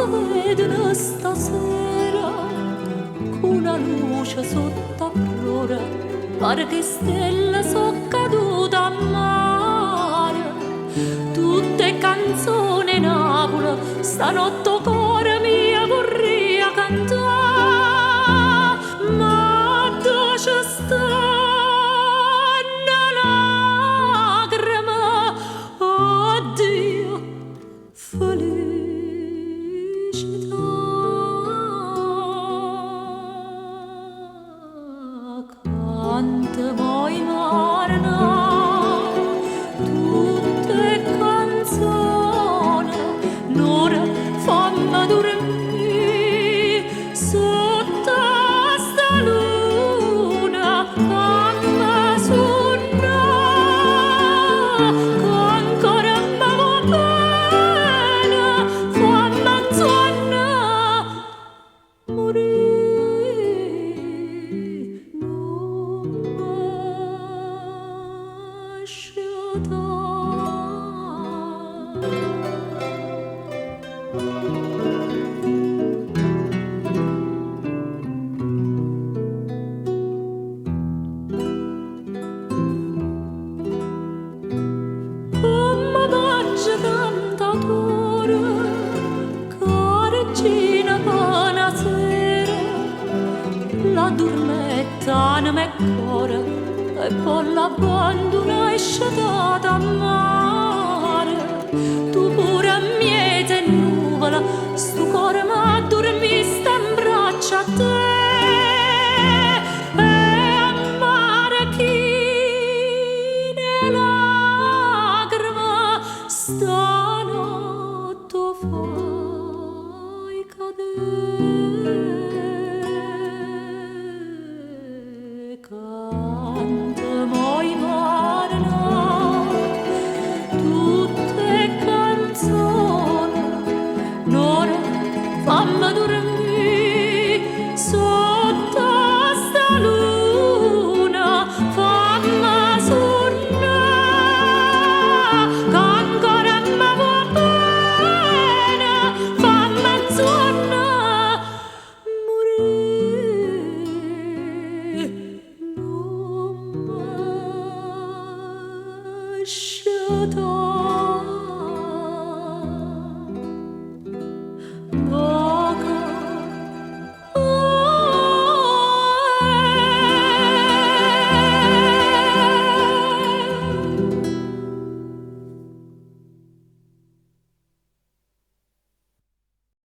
vedono stasera con una luce sotto aurora, pare che stelle sono cadute a mare. Tutte canzoni Napoli, stanotte cuore mia vorrei cantare, ma dove sta? Canta voi marna, tutte canzoni, l'ora fammi dormire sotto sta luna, fammi suonare, che ancora mi va bene, fammi suonare, morire. Come faccio cantatore, caricina buona sera, la dormetta me cuore e poi l'abbandona sciatata a mare. Tu pure miete nuvola, sto cuore ma dormi sta in braccia a te. E a mare chi nella lacrima stanotte fai cadere. Canta moi marna, tutte canzoni, l'ora fammi dormire sotto sta luna, fammi suonare, che ancora mi va bene, fammi suonare, morire non mi lasciata.